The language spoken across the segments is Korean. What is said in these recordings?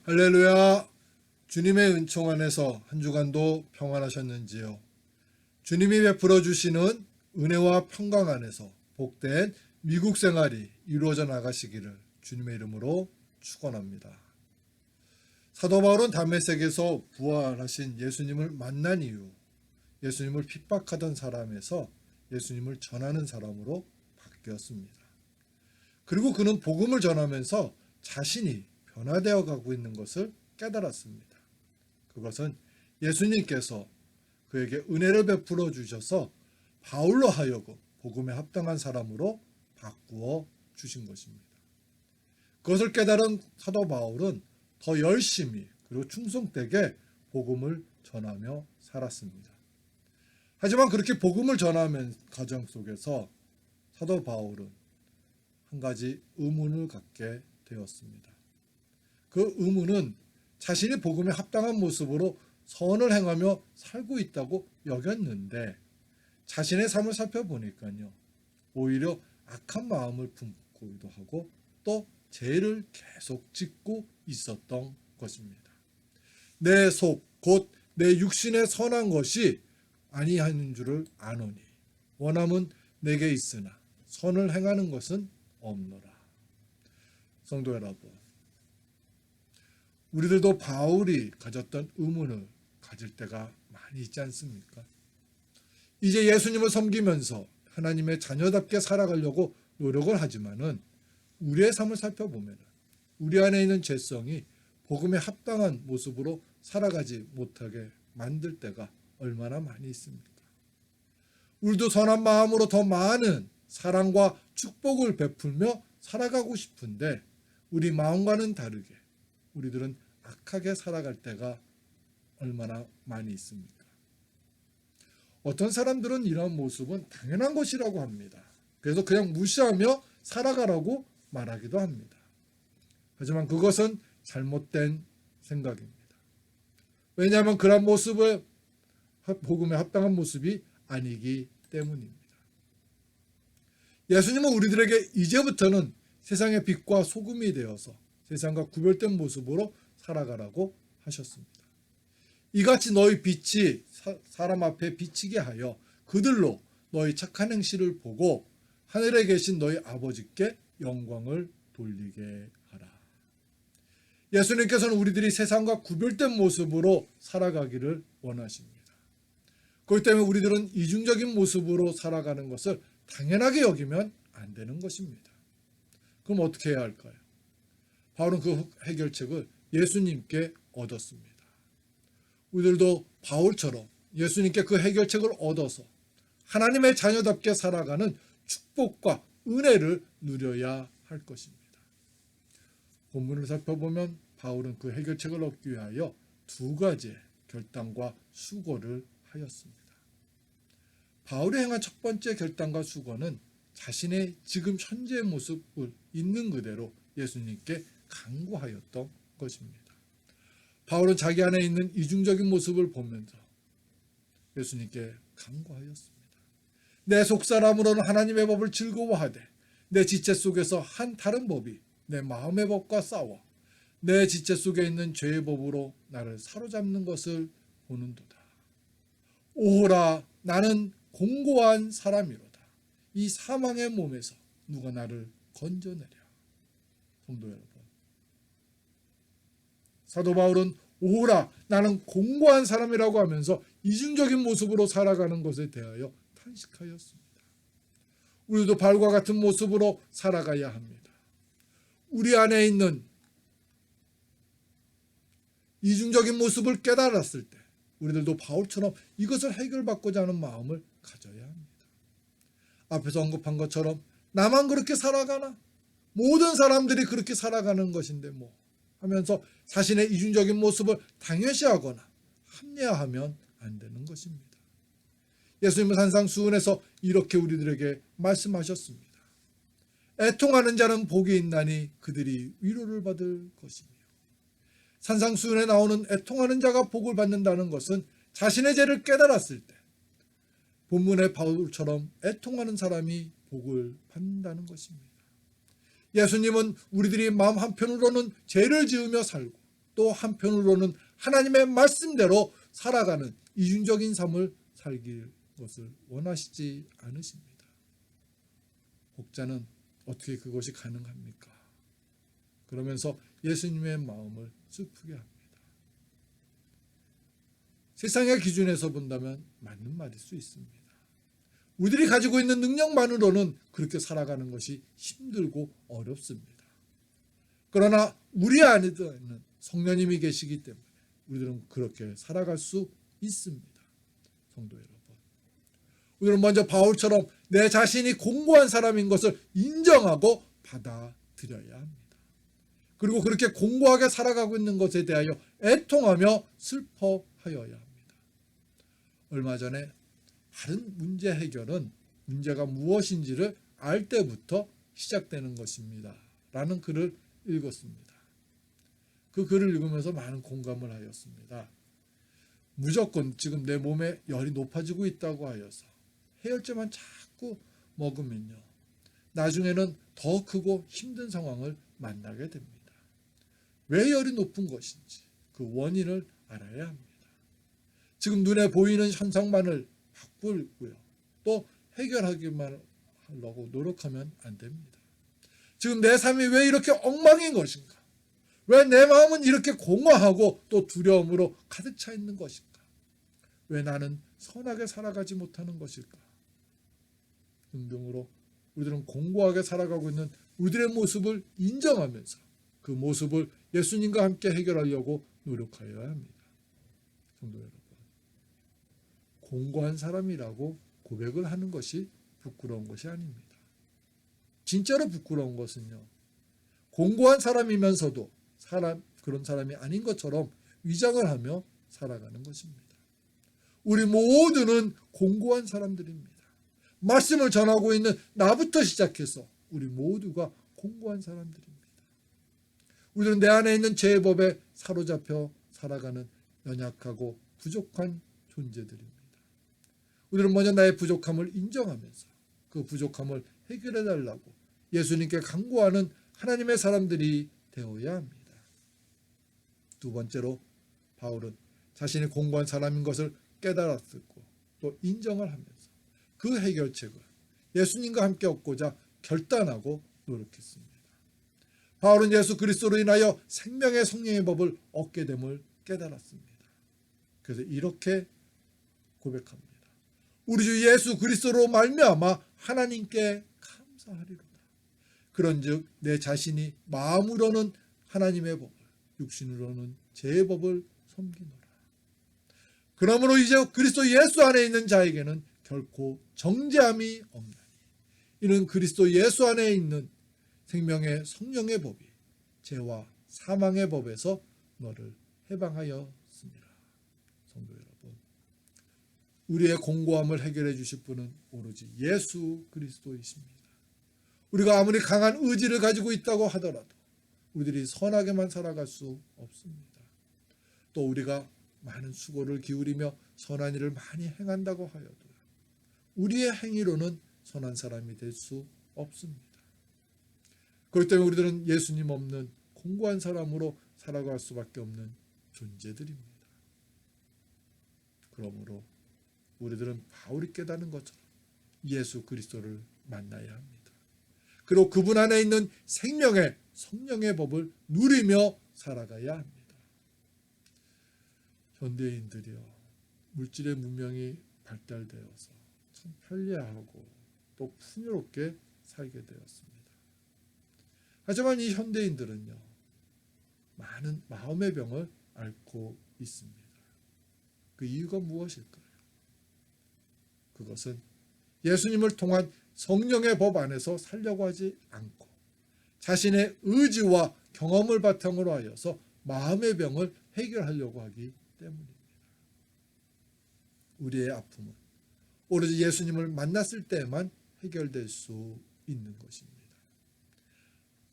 할렐루야. 주님의 은총 안에서 한 주간도 평안하셨는지요? 주님이 베풀어 주시는 은혜와 평강 안에서 복된 미국 생활이 이루어져 나가시기를 주님의 이름으로 축원합니다. 사도 바울은 다메섹에서 부활하신 예수님을 만난 이후 예수님을 핍박하던 사람에서 예수님을 전하는 사람으로 바뀌었습니다. 그리고 그는 복음을 전하면서 자신이 변화되어 가고 있는 것을 깨달았습니다. 그것은 예수님께서 그에게 은혜를 베풀어 주셔서 바울로 하여금 복음에 합당한 사람으로 바꾸어 주신 것입니다. 그것을 깨달은 사도 바울은 더 열심히 그리고 충성되게 복음을 전하며 살았습니다. 하지만 그렇게 복음을 전하는 과정 속에서 사도 바울은 한 가지 의문을 갖게 되었습니다. 그 의문은 자신이 복음에 합당한 모습으로 선을 행하며 살고 있다고 여겼는데 자신의 삶을 살펴보니까요, 오히려 악한 마음을 품고도 하고 또 죄를 계속 짓고 있었던 것입니다. 내 속 곧 내 육신의 선한 것이 아니하는 줄을 아노니 원함은 내게 있으나 선을 행하는 것은 없노라. 성도 여러분, 우리들도 바울이 가졌던 의문을 가질 때가 많이 있지 않습니까? 이제 예수님을 섬기면서 하나님의 자녀답게 살아가려고 노력을 하지만은 우리의 삶을 살펴보면 우리 안에 있는 죄성이 복음에 합당한 모습으로 살아가지 못하게 만들 때가 얼마나 많이 있습니까? 우리도 선한 마음으로 더 많은 사랑과 축복을 베풀며 살아가고 싶은데 우리 마음과는 다르게 우리들은 악하게 살아갈 때가 얼마나 많이 있습니까? 어떤 사람들은 이런 모습은 당연한 것이라고 합니다. 그래서 그냥 무시하며 살아가라고 말하기도 합니다. 하지만 그것은 잘못된 생각입니다. 왜냐하면 그런 모습은 복음에 합당한 모습이 아니기 때문입니다. 예수님은 우리들에게 이제부터는 세상의 빛과 소금이 되어서 세상과 구별된 모습으로 살아가라고 하셨습니다. 이같이 너희 빛이 사람 앞에 비치게 하여 그들로 너희 착한 행실을 보고 하늘에 계신 너희 아버지께 영광을 돌리게 하라. 예수님께서는 우리들이 세상과 구별된 모습으로 살아가기를 원하십니다. 그렇기 때문에 우리들은 이중적인 모습으로 살아가는 것을 당연하게 여기면 안 되는 것입니다. 그럼 어떻게 해야 할까요? 바울은 그 해결책을 예수님께 얻었습니다. 우리들도 바울처럼 예수님께 그 해결책을 얻어서 하나님의 자녀답게 살아가는 축복과 은혜를 누려야 할 것입니다. 본문을 살펴보면 바울은 그 해결책을 얻기 위하여 두 가지의 결단과 수고를 하였습니다. 바울이 행한 첫 번째 결단과 수고는 자신의 지금 현재의 모습을 있는 그대로 예수님께 간구하였던 것입니다. 바울은 자기 안에 있는 이중적인 모습을 보면서 예수님께 간구하였습니다. 내 속사람으로는 하나님의 법을 즐거워하되 내 지체 속에서 한 다른 법이 내 마음의 법과 싸워 내 지체 속에 있는 죄의 법으로 나를 사로잡는 것을 보는도다. 오호라, 나는 공고한 사람이로다. 이 사망의 몸에서 누가 나를 건져내랴. 성도 여러분, 사도 바울은 오호라, 나는 공고한 사람이라고 하면서 이중적인 모습으로 살아가는 것에 대하여 탄식하였습니다. 우리도 바울과 같은 모습으로 살아가야 합니다. 우리 안에 있는 이중적인 모습을 깨달았을 때 우리들도 바울처럼 이것을 해결받고자 하는 마음을 가져야 합니다. 앞에서 언급한 것처럼 나만 그렇게 살아가나? 모든 사람들이 그렇게 살아가는 것인데 뭐 하면서 자신의 이중적인 모습을 당연시하거나 합리화하면 안 되는 것입니다. 예수님은 산상수훈에서 이렇게 우리들에게 말씀하셨습니다. 애통하는 자는 복이 있나니 그들이 위로를 받을 것이며. 산상수훈에 나오는 애통하는 자가 복을 받는다는 것은 자신의 죄를 깨달았을 때 본문의 바울처럼 애통하는 사람이 복을 받는다는 것입니다. 예수님은 우리들이 마음 한편으로는 죄를 지으며 살고 또 한편으로는 하나님의 말씀대로 살아가는 이중적인 삶을 살길 것을 원하시지 않으십니다. 혹자는 어떻게 그것이 가능합니까? 그러면서 예수님의 마음을 슬프게 합니다. 세상의 기준에서 본다면 맞는 말일 수 있습니다. 우리들이 가지고 있는 능력만으로는 그렇게 살아가는 것이 힘들고 어렵습니다. 그러나 우리 안에는 성령님이 계시기 때문에 우리들은 그렇게 살아갈 수 있습니다. 성도 여러분, 우리는 먼저 바울처럼 내 자신이 공고한 사람인 것을 인정하고 받아들여야 합니다. 그리고 그렇게 공고하게 살아가고 있는 것에 대하여 애통하며 슬퍼하여야 합니다. 얼마 전에 다른 문제 해결은 문제가 무엇인지를 알 때부터 시작되는 것입니다. 라는 글을 읽었습니다. 그 글을 읽으면서 많은 공감을 하였습니다. 무조건 지금 내 몸에 열이 높아지고 있다고 하여서 해열제만 자꾸 먹으면요, 나중에는 더 크고 힘든 상황을 만나게 됩니다. 왜 열이 높은 것인지 그 원인을 알아야 합니다. 지금 눈에 보이는 현상만을 바꾸고요, 또 해결하기만 하려고 노력하면 안 됩니다. 지금 내 삶이 왜 이렇게 엉망인 것인가? 왜 내 마음은 이렇게 공허하고 또 두려움으로 가득 차 있는 것인가? 왜 나는 선하게 살아가지 못하는 것일까? 등등으로 우리들은 공고하게 살아가고 있는 우리들의 모습을 인정하면서 그 모습을 예수님과 함께 해결하려고 노력하여야 합니다. 성도 여러분, 공고한 사람이라고 고백을 하는 것이 부끄러운 것이 아닙니다. 진짜로 부끄러운 것은요, 공고한 사람이면서도 그런 사람이 아닌 것처럼 위장을 하며 살아가는 것입니다. 우리 모두는 공고한 사람들입니다. 말씀을 전하고 있는 나부터 시작해서 우리 모두가 공고한 사람들입니다. 우리는 내 안에 있는 죄의 법에 사로잡혀 살아가는 연약하고 부족한 존재들입니다. 우리는 먼저 나의 부족함을 인정하면서 그 부족함을 해결해 달라고 예수님께 간구하는 하나님의 사람들이 되어야 합니다. 두 번째로 바울은 자신이 공고한 사람인 것을 깨달았고 또 인정을 하면서 그 해결책을 예수님과 함께 얻고자 결단하고 노력했습니다. 바울은 예수 그리스도로 인하여 생명의 성령의 법을 얻게 됨을 깨달았습니다. 그래서 이렇게 고백합니다. 우리 주 예수 그리스도로 말미암아 하나님께 감사하리로다. 그런즉 내 자신이 마음으로는 하나님의 법을, 육신으로는 제 법을 섬기노라. 그러므로 이제 그리스도 예수 안에 있는 자에게는 결코 정죄함이 없나니 이는 그리스도 예수 안에 있는 생명의 성령의 법이 죄와 사망의 법에서 너를 해방하였습니다. 성도 여러분, 우리의 공고함을 해결해 주실 분은 오로지 예수 그리스도이십니다. 우리가 아무리 강한 의지를 가지고 있다고 하더라도 우리들이 선하게만 살아갈 수 없습니다. 또 우리가 많은 수고를 기울이며 선한 일을 많이 행한다고 하여도 우리의 행위로는 선한 사람이 될 수 없습니다. 그렇기 때문에 우리들은 예수님 없는 공고한 사람으로 살아갈 수밖에 없는 존재들입니다. 그러므로 우리들은 바울이 깨닫는 것처럼 예수 그리스도를 만나야 합니다. 그리고 그분 안에 있는 생명의 성령의 법을 누리며 살아가야 합니다. 현대인들이요, 물질의 문명이 발달되어서 참 편리하고 또 풍요롭게 살게 되었습니다. 하지만 이 현대인들은요, 많은 마음의 병을 앓고 있습니다. 그 이유가 무엇일까요? 그것은 예수님을 통한 성령의 법 안에서 살려고 하지 않고 자신의 의지와 경험을 바탕으로 하여서 마음의 병을 해결하려고 하기 때문입니다. 우리의 아픔은 오로지 예수님을 만났을 때만 해결될 수 있는 것입니다.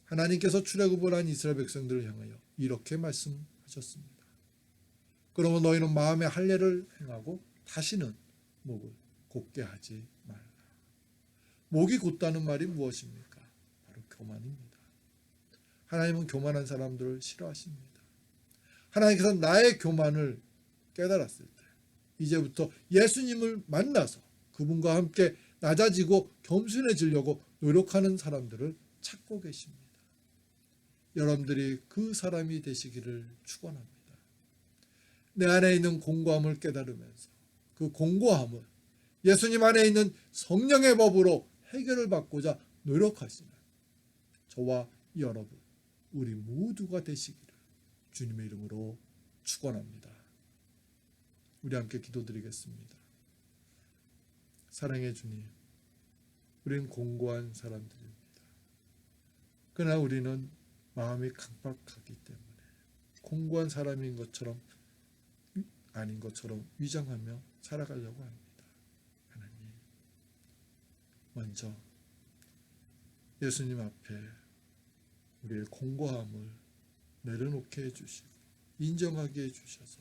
하나님께서 출애굽을 한 이스라엘 백성들을 향하여 이렇게 말씀하셨습니다. 그러면 너희는 마음의 할례를 행하고 다시는 목을 곧게 하지 말라. 목이 곧다는 말이 무엇입니까? 바로 교만입니다. 하나님은 교만한 사람들을 싫어하십니다. 하나님께서 나의 교만을 깨달았을 때 이제부터 예수님을 만나서 그분과 함께 낮아지고 겸손해지려고 노력하는 사람들을 찾고 계십니다. 여러분들이 그 사람이 되시기를 축원합니다. 내 안에 있는 공고함을 깨달으면서 그 공고함을 예수님 안에 있는 성령의 법으로 해결을 받고자 노력하시는 저와 여러분, 우리 모두가 되시기를 주님의 이름으로 축원합니다. 우리 함께 기도드리겠습니다. 사랑의 주님, 우리는 공고한 사람들입니다. 그러나 우리는 마음이 강박하기 때문에 공고한 사람인 것처럼 아닌 것처럼 위장하며 살아가려고 합니다. 하나님, 먼저 예수님 앞에 우리의 공고함을 내려놓게 해주시고 인정하게 해주셔서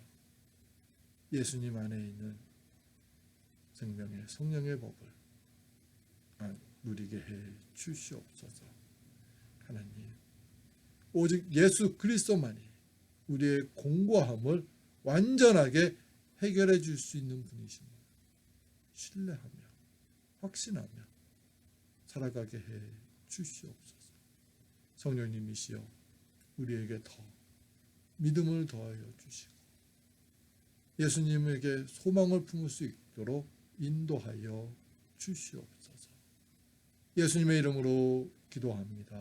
예수님 안에 있는 생명의 성령의 법을 누리게 해 주시옵소서. 하나님, 오직 예수 그리스도만이 우리의 공고함을 완전하게 해결해 줄 수 있는 분이십니다. 신뢰하며 확신하며 살아가게 해 주시옵소서. 성령님이시여 우리에게 더 믿음을 더하여 주시고 예수님에게 소망을 품을 수 있도록 인도하여 주시옵소서. 예수님의 이름으로 기도합니다.